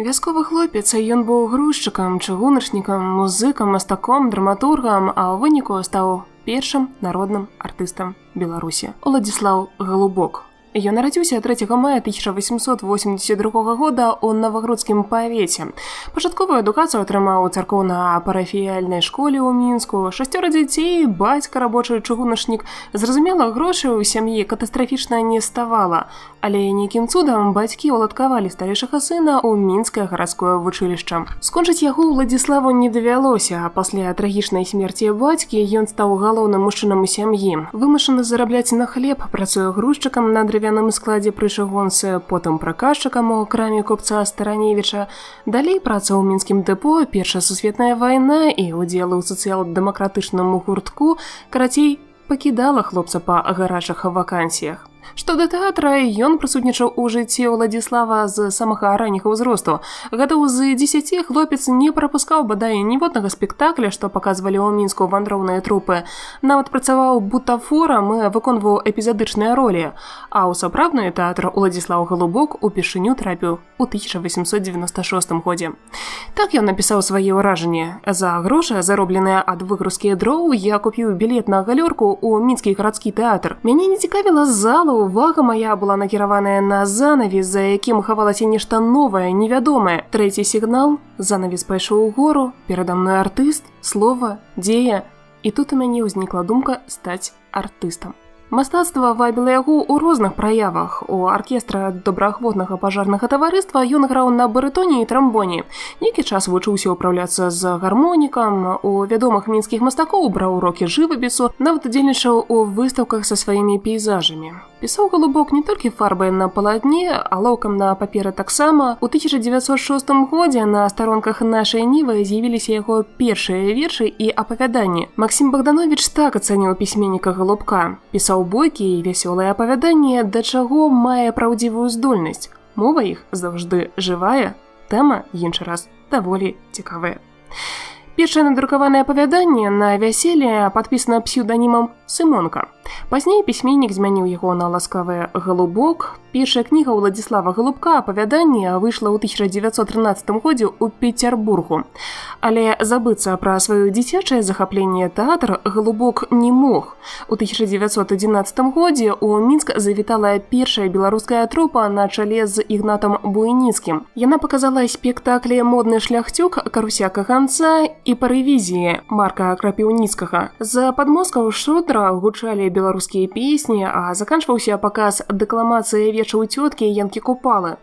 Вясковы хлопец, ён быў грузчыкам, чыгуначнікам, музыкам, мастаком, драматургам, а ў выніку стаў першым народным артыстам Беларусі. Уладзіслаў Галубок. Ён нарадзіўся 3 мая 1882 года ў Навагрудскім павеце. Пачатковую адукацыю атрымаў у царкоўна-парафіяльнай школе ў Мінску. 6 дзяцей, бацька рабочы чыгуначнік. Зразумела, грошай у сям'і катастрафічна не ставала, але нейкім цудам бацькі уладкавалі старэйшага сына ў мінскае гарадское вучылішча. Скончыць яго Уладзіславу не давялося, а пасля трагічнай смерці бацькі ён стаў галоўным мужчынам у сям'і. Вымушаны зарабляць на хлеб, працуе грузчыкам на древяным складзе пры чыгунцы, потым праказчыкам у краме купца Стараневіча. Далей праца ў мінскім дэпо, Першая сусветная вайна і удзелы ў сацыял-дэмакратычным гуртку, карацей, пакідала хлопца па гарачых вакансіях. Што да тэатра, ён прысутнічаў у жыцці Уладзіслава з самага ранняга ўзросту. Гадоў з 10 хлопец не прапускаў бадай ніводнага спектакля, што паказвалі ў Мінску вандроўныя трупы. Нават працаваў бутафорам і выконваў эпізадычныя ролі. А ў сапраўдны тэатр Уладзіслаў Галубок упершыню трапіў у 1896 годзе. Так ён напісаў свае ўражанні. За грошы, заробленыя ад выгрузкі дроў, я купіў білет на галёрку ў мінскі гарадскі тэатр. Мяне не цікавіла зала, увага мая была накіраваная на занавес, за якім хавалася нешта новае, невядомае. Трэці сігнал, занавес пайшоў угору, перада мной артыст, слова, дзея. І тут у мяне ўзнікла думка стаць артыстам. Мастацтва вабіла яго ў розных праявах. У аркестра добраахвотнага пажарнага таварыства ён граў на барытоне і трамбоне. Нейкі час вучыўся ўпраўляцца з гармонікам, у вядомых мінскіх мастакоў браў урокі жывапісу, нават удзельнічаў у выстаўках са сваімі пейзажамі. Пісаў Галубок не толькі фарбай на палатне, алоўкам на паперы таксама. У 1906 годзе на старонках нашай Нівы з'явіліся яго першыя вершы і апавяданні. Максім Богданович так ацаніў пісьменніка Галубка. Пісаў бойкія і вясёлыя апавяданні, да чаго мае праўдзівую здольнасць. Мова іх заўжды жывая, тэма, іншы раз, даволі цікавая. Першае надрукаванае апавяданне на вяселле падпісана псеўданімам Сымонка. Пазней пісьменнік змяніў яго на ласкавы Галубок. Першая кніга Уладзіслава Галубка апавяданні выйшла ў 1913 годзе ў Петербургу. Але забыцца пра сваё дзіцячае захапленне тэатр Галубок не мог. У 1911 годзе ў Мінск завітала першая беларуская трупа на чале з Ігнатам Буйніцкім. Яна паказала спектаклі «Модны шляхцюк» Каруся Каганца і па рэвізіі Марка Крапіўніцкага. За падмозгаў шутра гучалі беларускія песні, а заканчваўся паказ дэкламацыі веча ў цёткі Янкі Купалы.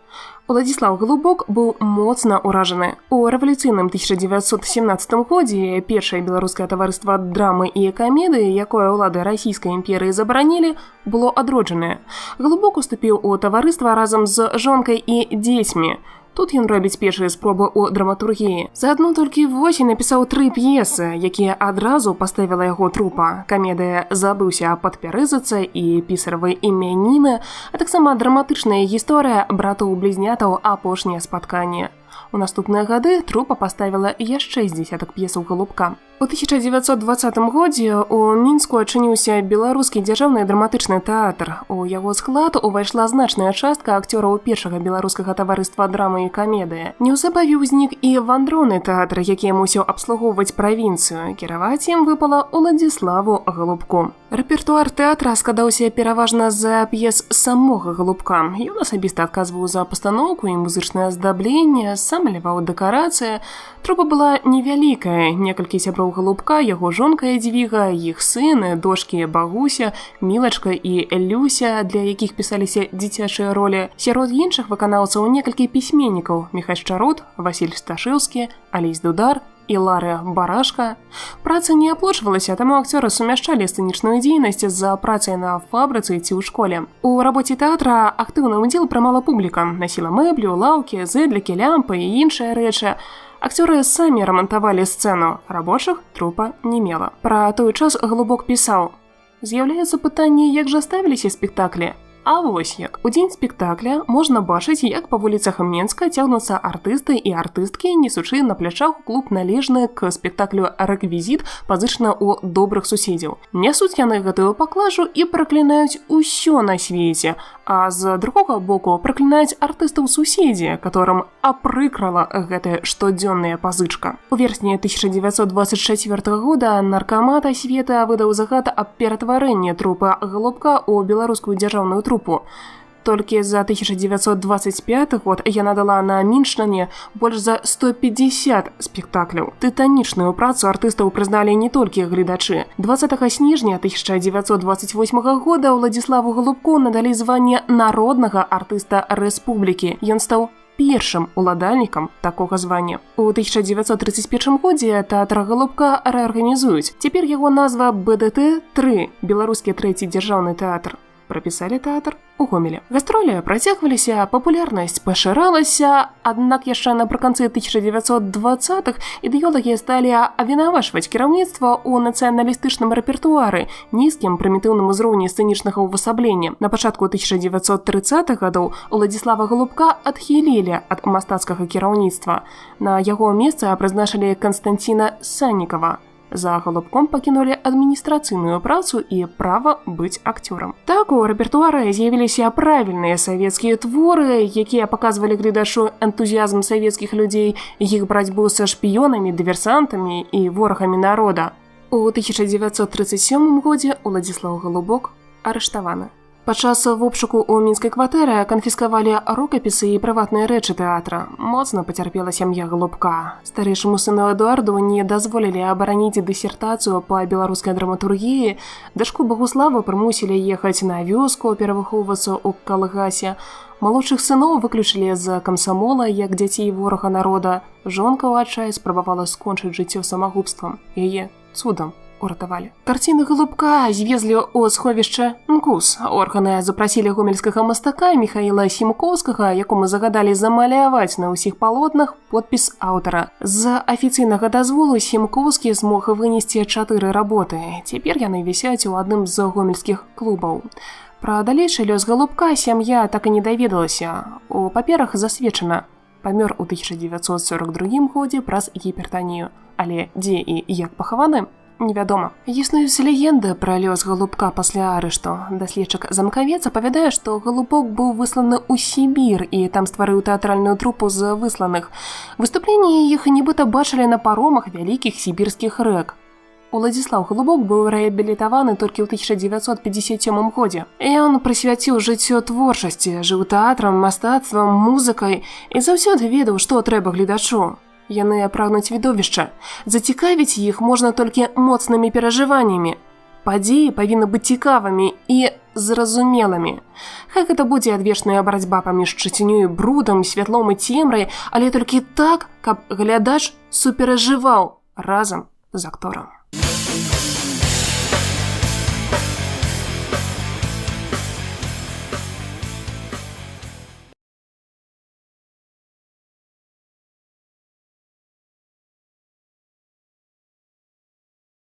Уладзіслаў Галубок быў моцна ўражаны. У рэвалюцыйным 1917 годзе першае беларускае таварыства драмы і камедыі, якое ўлады расійскай імперыі забаранілі, было адроджанае. Галубок уступіў у таварыства разам з жонкай і дзецьмі. Тут ён робіць першыя спробы ў драматургіі. За адну толькі восень напісаў 3 п'есы, якія адразу паставіла яго трупа. Камедыя «Забыўся пад Пярызаца» і «Пісаравы імяніны», а таксама драматычная гісторыя братоў-блізнятаў «Апошняе спатканне». У наступныя гады трупа паставіла яшчэ з дзесятак п'есаў Галубка. У 1920 годзе у Мінску адчыніўся беларускі дзяржаўны драматычны тэатр. У яго склад увайшла значная частка акцёраў першага беларускага таварыства драмы і камедыі. Неўзабаве ўзнік і вандроўны тэатр, які мусіў абслугоўваць правінцыю. Кіраваць ім выпала Уладзіславу Галубку. Рэпертуар тэатра складаўся пераважна з п'ес самога Галубка. Ён асабіста адказваў за пастаноўку і музычнае аздабленне, сам маляваў дэкарацыі. Трупа была невялікая, некалькі сяброў Галубка, яго жонка Ядвіга, іх сыны, дочкі Багуся, Мілачка і Люся, для якіх пісаліся дзіцячыя ролі. Сярод іншых выканаўцаў некалькі пісьменнікаў: Міхась Чарот, Васіль Сташыўскі, Алесь Дудар і Ларыя Барашка. Праца не аплочвалася, таму акцёры сумяшчалі сцэнічную дзейнасць за працай на фабрыцы ці ў школе. У рабоце тэатра актыўны ўдзел прымала публіка, насіла мэблю, лаўкі, зэдлікі, лямпы і іншыя рэчы. Акцёры самі рамантавалі сцэну, рабочых трупа не мела. Пра той час Галубок пісаў: «З'яўляецца пытанне, як жа ставіліся спектаклі? А вось як. У дзень спектакля можна бачыць, як па вуліцах Менска цягнуцца артысты і артысткі, несучы на плячах у клуб належны к спектаклю рэквізіт, пазычаны ў добрых суседзяў. Нясуць яны гэтую паклажу і праклінаюць усё на свеце, А з другога боку праклінаюць артыстаў-суседзі, которым апрыкрала гэтая штодзённая пазычка. У верасні 1924 года наркамат асветы выдаў загад аб ператварэнні трупы Галубка ў беларускую дзяржаўную трупу. Толькі за 1925 год яна дала на Мінчыне больш за 150 спектакляў. Тытанічную працу артыстаў прызналі не толькі гледачы. 20 снежня 1928 года Уладзіславу Галубку надалі званне народнага артыста рэспублікі. Ён стаў першым уладальнікам такога звання. У 1931 годзе тэатр Галубка рэарганізуюць. Цяпер яго назва БДТ-3, беларускі трэці дзяржаўны тэатр. Прапісалі тэатр у Гомелі. Гастролі працягваліся, папулярнасць пашыралася, аднак яшчэ напрыканцы 1920-х ідэолагі сталі абвінавачваць кіраўніцтва ў нацыяналістычным рэпертуары, нізкім прымітыўным узроўні сцэнічнага ўвасаблення. На пачатку 1930-х гадоў Уладзіслава Галубка адхілілі ад мастацкага кіраўніцтва. На яго месца прызначылі Канстанціна Саннікава. За Галубком пакінулі адміністрацыйную працу і права быць акцёрам. Так у рэпертуары з'явіліся правільныя савецкія творы, якія паказвалі гледачу энтузіязм савецкіх людзей, іх барацьбу са шпіёнамі, дыверсантамі і ворагамі народа. У 1937 годзе Уладзіслаў Галубок арыштаваны. Падчас вобшуку ў мінскай кватэры канфіскавалі рукапісы і прыватныя рэчы тэатра. Моцна пацярпела сям'я Галубка. Старэйшаму сыну Эдуарду не дазволілі абараніць дысертацыю па беларускай драматургіі. Дачку Багуславу прымусілі ехаць на вёску, перавыхоўвацца ў калгасе. Малодшых сыноў выключылі з камсамола як дзяцей ворага народа. Жонка ў адчаі спрабавала скончыць жыццё самагубствам. Яе цудам уратавалі. Карціны Галубка звезлі ў сховішча НКУС. Органы запрасілі гомельскага мастака Міхаіла Сімкоўскага, якому загадалі замаляваць на ўсіх палотнах подпіс аўтара. З афіцыйнага дазволу Сімкоўскі змог вынесці 4 работы. Цяпер яны вісяць у адным з гомельскіх клубаў. Пра далейшы лёс Галубка сям'я так і не даведалася. У паперах засведчана. Памёр у 1942 годзе праз гіпертанію. Але дзе і як пахаваны, невядома. Існуюць легенды пра лёс Галубка пасля арышту. Даследчык Замкавец апавядае, што Галубок быў высланы ў Сібір і там стварыў тэатральную трупу з высланых. Выступленні іх нібыта бачылі на паромах вялікіх сібірскіх рэк. Уладзіслаў Галубок быў рэабілітаваны толькі ў 1957 годзе. Ён прысвяціў жыццё творчасці, жыў тэатрам, мастацтвам, музыкай і заўсёды ведаў, што трэба гледачу. Яны прагнуць відовішча. Зацікавіць іх можна толькі моцнымі перажываннямі. Падзеі павінны быць цікавымі і зразумелымі. Хай гэта будзе адвечная барацьба паміж чыцінёй і брудам, святлом і цемрай, але толькі так, каб глядач суперажываў разам з акторам.